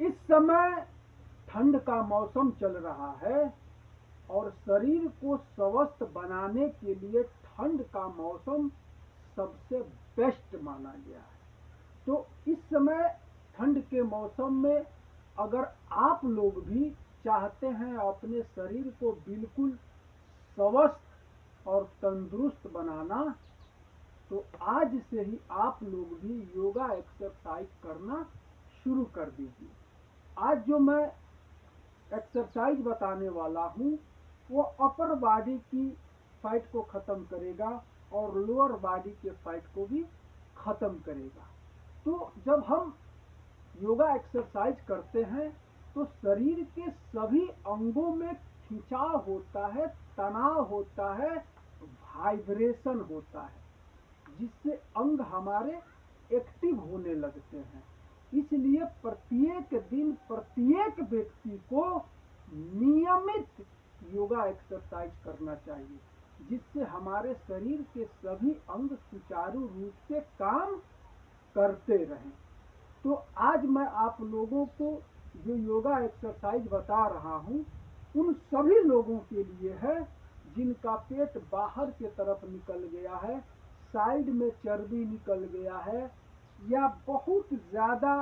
इस समय ठंड का मौसम चल रहा है और शरीर को स्वस्थ बनाने के लिए ठंड का मौसम सबसे बेस्ट माना गया है। तो इस समय ठंड के मौसम में अगर आप लोग भी चाहते हैं अपने शरीर को बिल्कुल स्वस्थ और तंदुरुस्त बनाना, तो आज से ही आप लोग भी योगा एक्सरसाइज करना शुरू कर दीजिए। आज जो मैं एक्सरसाइज बताने वाला हूँ वो अपर बॉडी की फैट को ख़त्म करेगा और लोअर बॉडी के फैट को भी ख़त्म करेगा। तो जब हम योगा एक्सरसाइज करते हैं तो शरीर के सभी अंगों में खिंचाव होता है, तनाव होता है, वाइब्रेशन होता है, जिससे अंग हमारे एक्टिव होने लगते हैं। इसलिए प्रत्येक दिन प्रत्येक व्यक्ति को नियमित योगा एक्सरसाइज करना चाहिए, जिससे हमारे शरीर के सभी अंग सुचारू रूप से काम करते रहें। तो आज मैं आप लोगों को जो योगा एक्सरसाइज बता रहा हूँ उन सभी लोगों के लिए है जिनका पेट बाहर की तरफ निकल गया है, साइड में चर्बी निकल गया है, या बहुत ज़्यादा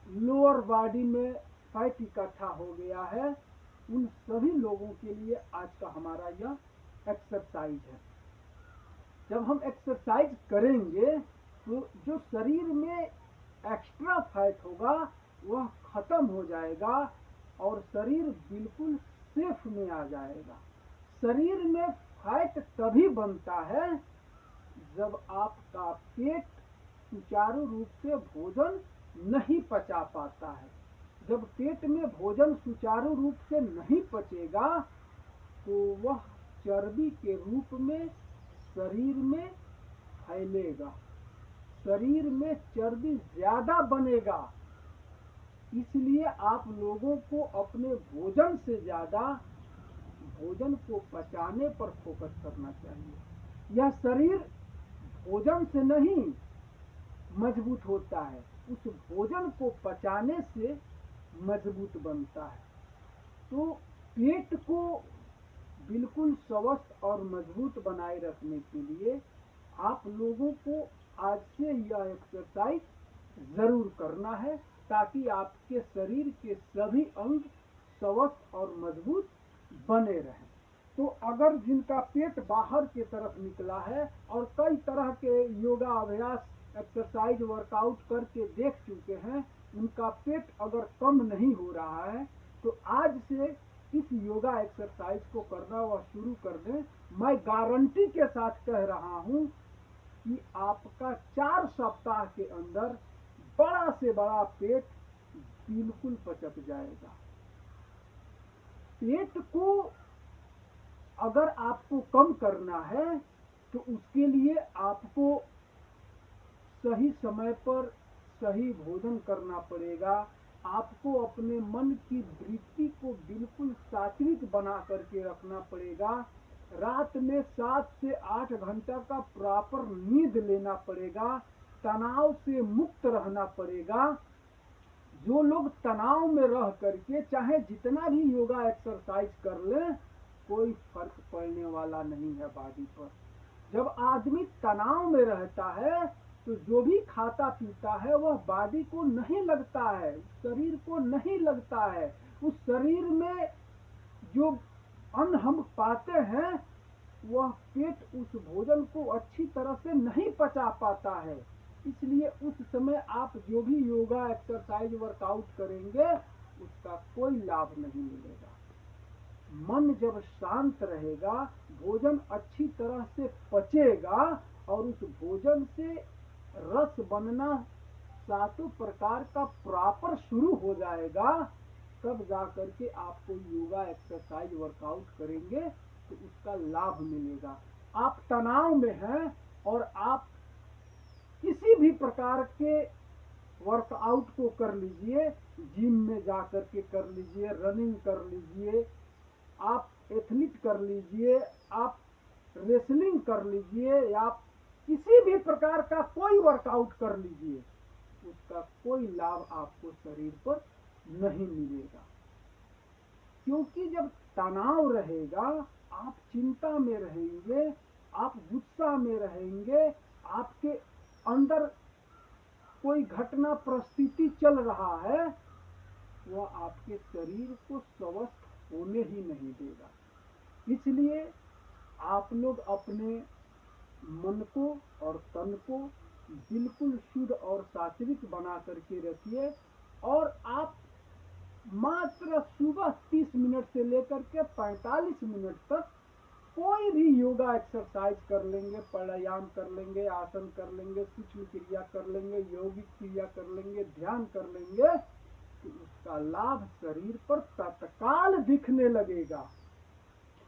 लोअर बॉडी में फैट इकट्ठा हो गया है। उन सभी लोगों के लिए आज का हमारा यह एक्सरसाइज है। जब हम एक्सरसाइज करेंगे तो जो शरीर में एक्स्ट्रा फैट होगा वह खत्म हो जाएगा और शरीर बिल्कुल सेफ में आ जाएगा। शरीर में फैट तभी बनता है जब आपका पेट सुचारू रूप से भोजन नहीं पचा पाता है। जब पेट में भोजन सुचारू रूप से नहीं पचेगा तो वह चर्बी के रूप में शरीर में फैलेगा, शरीर में चर्बी ज्यादा बनेगा। इसलिए आप लोगों को अपने भोजन से ज्यादा भोजन को पचाने पर फोकस करना चाहिए। यह शरीर भोजन से नहीं मजबूत होता है, उस भोजन को पचाने से मजबूत बनता है। तो पेट को बिल्कुल स्वस्थ और मजबूत बनाए रखने के लिए आप लोगों को आज से यह एक्सरसाइज जरूर करना है, ताकि आपके शरीर के सभी अंग स्वस्थ और मजबूत बने रहें। तो अगर जिनका पेट बाहर की तरफ निकला है और कई तरह के योगा अभ्यास एक्सरसाइज वर्कआउट करके देख चुके हैं, उनका पेट अगर कम नहीं हो रहा है तो आज से इस योगा एक्सरसाइज को करना वह शुरू कर दें। मैं गारंटी के साथ कह रहा हूं कि आपका 4 सप्ताह के अंदर बड़ा से बड़ा पेट बिल्कुल पचक जाएगा। पेट को अगर आपको कम करना है तो उसके लिए आपको सही समय पर सही भोजन करना पड़ेगा। आपको अपने मन की वृत्ति को बिल्कुल सात्विक बना करके रखना पड़ेगा। रात में 7 से 8 घंटा का प्रॉपर नींद लेना पड़ेगा। तनाव से मुक्त रहना पड़ेगा। जो लोग तनाव में रह करके चाहे जितना भी योगा एक्सरसाइज कर लें, कोई फर्क पड़ने वाला नहीं है बॉडी पर। जब आदमी तनाव में रहता है तो जो भी खाता पीता है वह बॉडी को नहीं लगता है, शरीर को नहीं लगता है। उस शरीर में जो अन्न हम पाते हैं वह पेट उस भोजन को अच्छी तरह से नहीं पचा पाता है। इसलिए उस समय आप जो भी योगा एक्सरसाइज वर्कआउट करेंगे उसका कोई लाभ नहीं मिलेगा। मन जब शांत रहेगा, भोजन अच्छी तरह से पचेगा और उस भोजन से रस बनना 7 प्रकार का प्रॉपर शुरू हो जाएगा, तब जाकर के आपको योगा एक्सरसाइज वर्कआउट करेंगे तो उसका लाभ मिलेगा। आप तनाव में हैं और आप किसी भी प्रकार के वर्कआउट को कर लीजिए, जिम में जाकर के कर लीजिए, रनिंग कर लीजिए, आप एथलीट कर लीजिए, आप रेसलिंग कर लीजिए, या आप किसी भी प्रकार का कोई वर्कआउट कर लीजिए, उसका कोई लाभ आपको शरीर पर नहीं मिलेगा। क्योंकि जब तनाव रहेगा, आप चिंता में रहेंगे, आप गुस्सा में रहेंगे, आपके अंदर कोई घटना परिस्थिति चल रहा है, वह आपके शरीर को स्वस्थ होने ही नहीं देगा। इसलिए आप लोग अपने मन को और तन को बिल्कुल शुद्ध और सात्विक बना करके रखिए। और आप मात्र सुबह 30 मिनट से लेकर के 45 मिनट तक कोई भी योगा एक्सरसाइज कर लेंगे, प्राणायाम कर लेंगे, आसन कर लेंगे, सूक्ष्म क्रिया कर लेंगे, यौगिक क्रिया कर लेंगे, ध्यान कर लेंगे, तो उसका लाभ शरीर पर तत्काल दिखने लगेगा।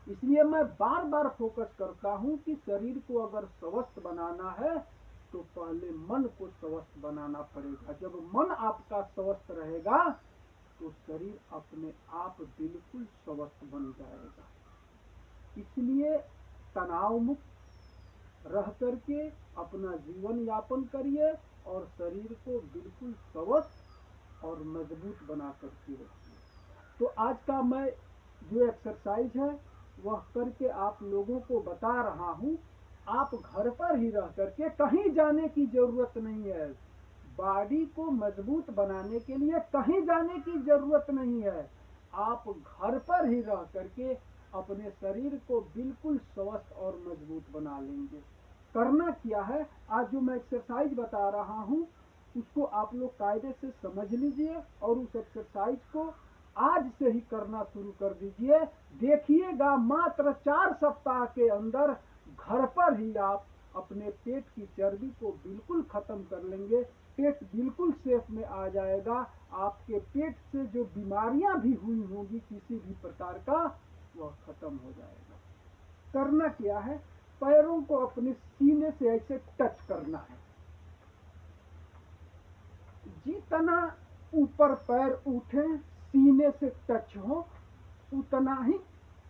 इसलिए मैं बार बार फोकस करता हूं कि शरीर को अगर स्वस्थ बनाना है तो पहले मन को स्वस्थ बनाना पड़ेगा। जब मन आपका स्वस्थ रहेगा तो शरीर अपने आप बिल्कुल स्वस्थ बन जाएगा। इसलिए तनाव मुक्त रह करके अपना जीवन यापन करिए और शरीर को बिल्कुल स्वस्थ और मजबूत बना करके रखिए। तो आज का मैं जो एक्सरसाइज है वह करके आप लोगों को बता रहा हूं। आप घर पर ही रह करके, कहीं जाने की जरूरत नहीं है। बॉडी को मजबूत बनाने के लिए कहीं जाने की जरूरत नहीं है। आप घर पर ही रह करके अपने शरीर को बिल्कुल स्वस्थ और मजबूत बना लेंगे। करना क्या है, आज जो मैं एक्सरसाइज बता रहा हूं उसको आप लोग कायदे से समझ लीजिए और उस एक्सरसाइज को आज से ही करना शुरू कर दीजिए। देखिएगा मात्र 4 सप्ताह के अंदर घर पर ही आप अपने पेट की चर्बी को बिल्कुल खत्म कर लेंगे। पेट बिल्कुल शेप में आ जाएगा। आपके पेट से जो बीमारियां भी हुई होंगी किसी भी प्रकार का, वह खत्म हो जाएगा। करना क्या है, पैरों को अपने सीने से ऐसे टच करना है। जितना ऊपर पैर उठे, सीने से टच हो, उतना ही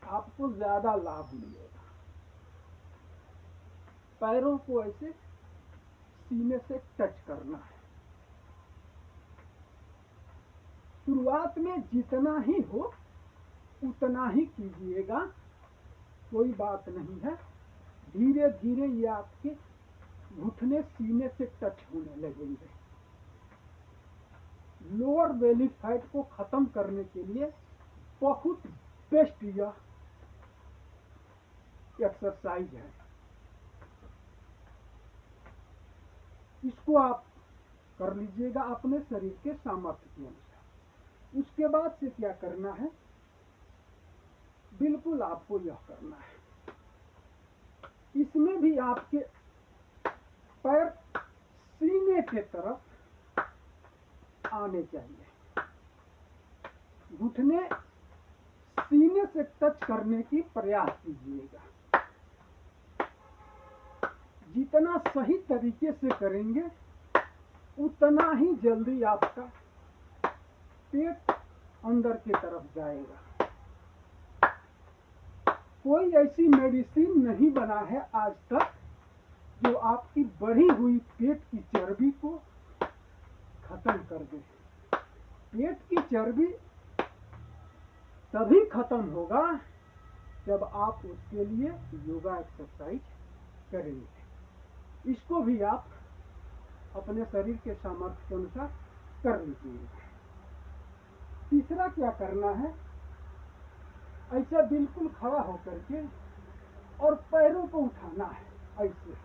आपको ज्यादा लाभ मिलेगा। पैरों को ऐसे सीने से टच करना है। शुरुआत में जितना ही हो उतना ही कीजिएगा, कोई बात नहीं है। धीरे धीरे ये आपके घुटने सीने से टच होने लगेंगे। लोअर बेली फैट को खत्म करने के लिए बहुत बेस्ट यह एक्सरसाइज है। इसको आप कर लीजिएगा अपने शरीर के सामर्थ्य के अनुसार। उसके बाद से क्या करना है, बिल्कुल आपको यह करना है। इसमें भी आपके पैर सीने के तरफ आने चाहिए। घुटने सीने से टच करने की प्रयास कीजिएगा। जितना सही तरीके से करेंगे उतना ही जल्दी आपका पेट अंदर की तरफ जाएगा। कोई ऐसी मेडिसिन नहीं बना है आज तक जो आपकी बढ़ी हुई पेट की चर्बी को खत्म कर दे। पेट की चर्बी तभी खत्म होगा जब आप उसके लिए योगा एक्सरसाइज करेंगे। इसको भी आप अपने शरीर के सामर्थ्य के अनुसार कर लीजिएगा। तीसरा क्या करना है, ऐसे बिल्कुल खड़ा होकर के और पैरों को उठाना है। ऐसे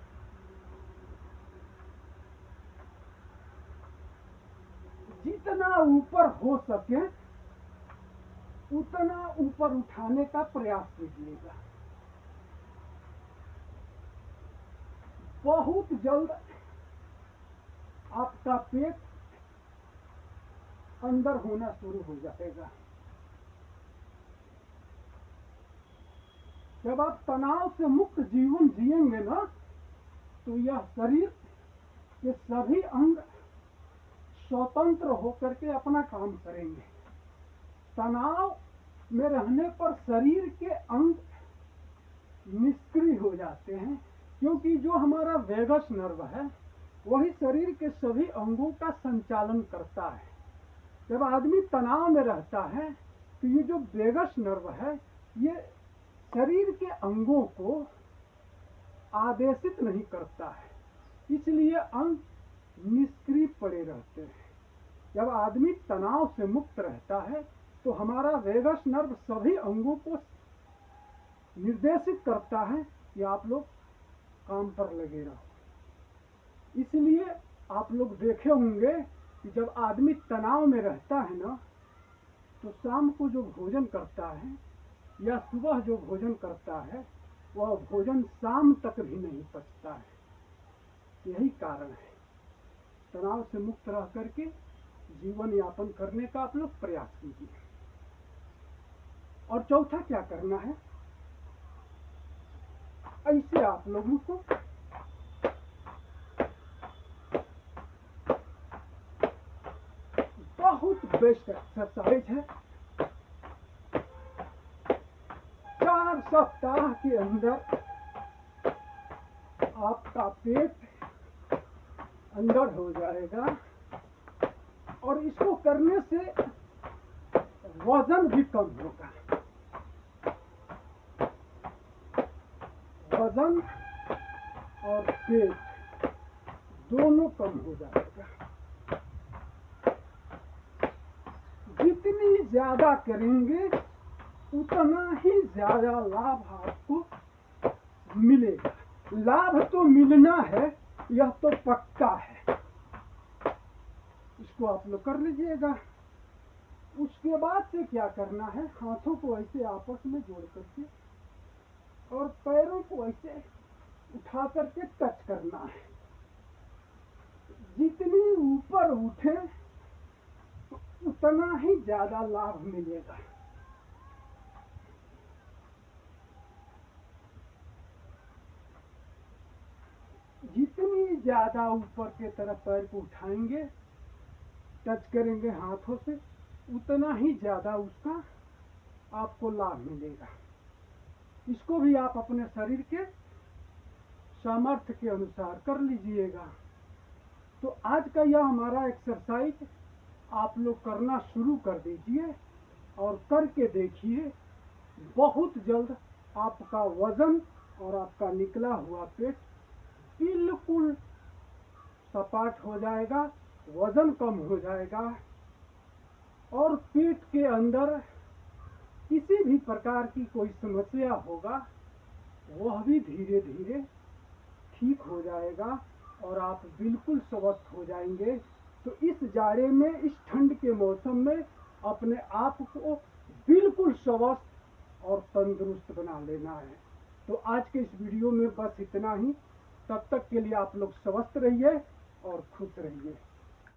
जितना ऊपर हो सके उतना ऊपर उठाने का प्रयास कीजिएगा। बहुत जल्द आपका पेट अंदर होना शुरू हो जाएगा। जब आप तनाव से मुक्त जीवन जिएंगे ना, तो यह शरीर के सभी अंग स्वतंत्र होकर के अपना काम करेंगे। तनाव में रहने पर शरीर के अंग निष्क्रिय हो जाते हैं, क्योंकि जो हमारा वेगस नर्व है वही शरीर के सभी अंगों का संचालन करता है। जब आदमी तनाव में रहता है तो ये जो वेगस नर्व है ये शरीर के अंगों को आदेशित नहीं करता है, इसलिए अंग निष्क्रिय पड़े रहते हैं। जब आदमी तनाव से मुक्त रहता है तो हमारा वेगस नर्व सभी अंगों को निर्देशित करता है कि आप लोग काम पर लगे रहो। इसलिए आप लोग देखे होंगे कि जब आदमी तनाव में रहता है ना तो शाम को जो भोजन करता है या सुबह जो भोजन करता है वह भोजन शाम तक भी नहीं पचता है। यही कारण है। तनाव से मुक्त रह करके जीवन यापन करने का आप लोग प्रयास कीजिए। और चौथा क्या करना है, ऐसे आप लोगों को बहुत बेस्ट एक्सरसाइज है। 4 सप्ताह के अंदर आपका पेट अंदर हो जाएगा और इसको करने से वजन भी कम होगा। वजन और पेट दोनों कम हो जाएगा। जितनी ज्यादा करेंगे उतना ही ज्यादा लाभ आपको मिलेगा। लाभ तो मिलना है, यह तो पक्का है। इसको आप लोग कर लीजिएगा। उसके बाद से क्या करना है, हाथों को ऐसे आपस में जोड़ करके और पैरों को ऐसे उठा करके टच करना है। जितनी ऊपर उठे तो उतना ही ज्यादा लाभ मिलेगा। जितनी ज्यादा ऊपर के तरफ पैर को उठाएंगे, टच करेंगे हाथों से, उतना ही ज्यादा उसका आपको लाभ मिलेगा। इसको भी आप अपने शरीर के सामर्थ्य के अनुसार कर लीजिएगा। तो आज का यह हमारा एक्सरसाइज आप लोग करना शुरू कर दीजिए और करके देखिए। बहुत जल्द आपका वजन और आपका निकला हुआ पेट बिल्कुल सपाट हो जाएगा, वजन कम हो जाएगा और पेट के अंदर किसी भी प्रकार की कोई समस्या होगा वह भी धीरे धीरे ठीक हो जाएगा और आप बिल्कुल स्वस्थ हो जाएंगे। तो इस जाड़े में, इस ठंड के मौसम में अपने आप को बिल्कुल स्वस्थ और तंदुरुस्त बना लेना है। तो आज के इस वीडियो में बस इतना ही। तब तक के लिए आप लोग स्वस्थ रहिए और खुश रहिए।